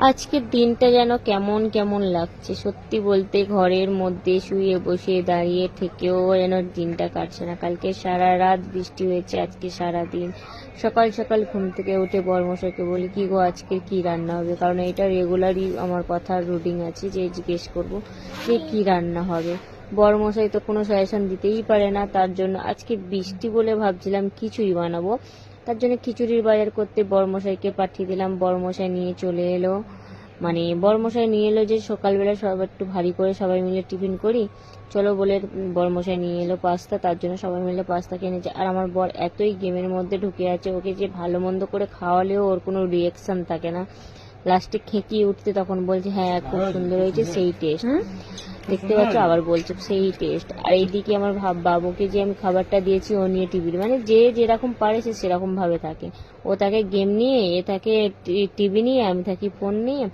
আজকের দিনটা যেন কেমন কেমন লাগছে, সত্যি বলতে ঘরের মধ্যে শুয়ে বসে দাঁড়িয়ে থেকেও যেন দিনটা কাটছে না। কালকে সারা রাত বৃষ্টি হয়েছে, আজকে সারা দিন। সকাল সকাল ঘুম থেকে উঠে বরমশাইকে বলি, কি গো আজকে কি রান্না হবে, কারণ এটা রেগুলারই আমার কথা রুটিন আছে যে জিজ্ঞেস করব যে কি রান্না হবে। বরমশাই তো কোনো সাজেশন দিতেই পারে না, তার জন্য আজকে বৃষ্টি বলে ভাবছিলাম খিচুড়ি বানাবো। তার জন্য খিচুড়ির বাজার করতে বরমশাইকে পাঠিয়ে দিলাম, বরমশাই নিয়ে চলে এলো। বরমশাই নিয়ে এলো যে সকালবেলা সব একটু ভারী করে সবাই মিলে টিফিন করি, চলো বলে বরমশাই নিয়ে এলো পাস্তা। তার জন্য সবাই মিলে পাস্তা কিনেছে। আর আমার বর এতই গেমের মধ্যে ঢুকে আছে, ওকে যে ভালো মন্দ করে খাওয়ালেও ওর কোনো রিয়াকশন থাকে না। লাস্টে খেকিয়ে উঠতে তখন বলছে হ্যাঁ খুব সুন্দর হয়েছে, সেই টেস্ট। দেখতে পাচ্ছ, আবার বলছে সেই টেস্ট। আর এইদিকে আমার বাবুকে যে আমি খাবারটা দিয়েছি, ও নিয়ে টিভির, যে যেরকম পারে সে সেরকম ভাবে থাকে। ও থাকে গেম নিয়ে, এ থাকে টিভি নিয়ে, আমি থাকি ফোন নিয়ে।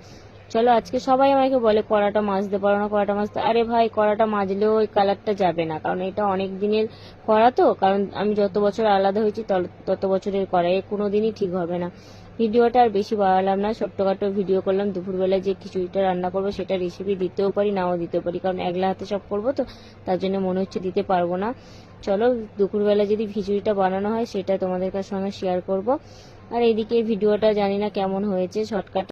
চলো, আজকে সবাই আমাকে বলে কড়াটা মাজতে পারো না, কড়াটা মাজতে। আরে ভাই, কড়াটা মাজলেও ওই কালারটা যাবে না, কারণ এটা অনেক দিনের কড়া তো। কারণ আমি যত বছর আলাদা হয়েছি তত বছরের কড়া, এ কোনোদিনই ঠিক হবে না। ভিডিওটা আর বেশি বাড়ালাম না, ছোট্টখাটো ভিডিও করলাম। দুপুরবেলায় যে খিচুড়িটা রান্না করবো সেটা রেসিপি দিতেও পারি, নাও দিতেও পারি, কারণ একলা হাতে সব করবো তো, তার জন্য মনে হচ্ছে দিতে পারবো না। চলো, দুপুরবেলা যদি খিচুড়িটা বানানো হয় সেটা তোমাদের সঙ্গে শেয়ার করব। আর এইদিকে ভিডিওটা জানি না কেমন হয়েছে, শর্টকাট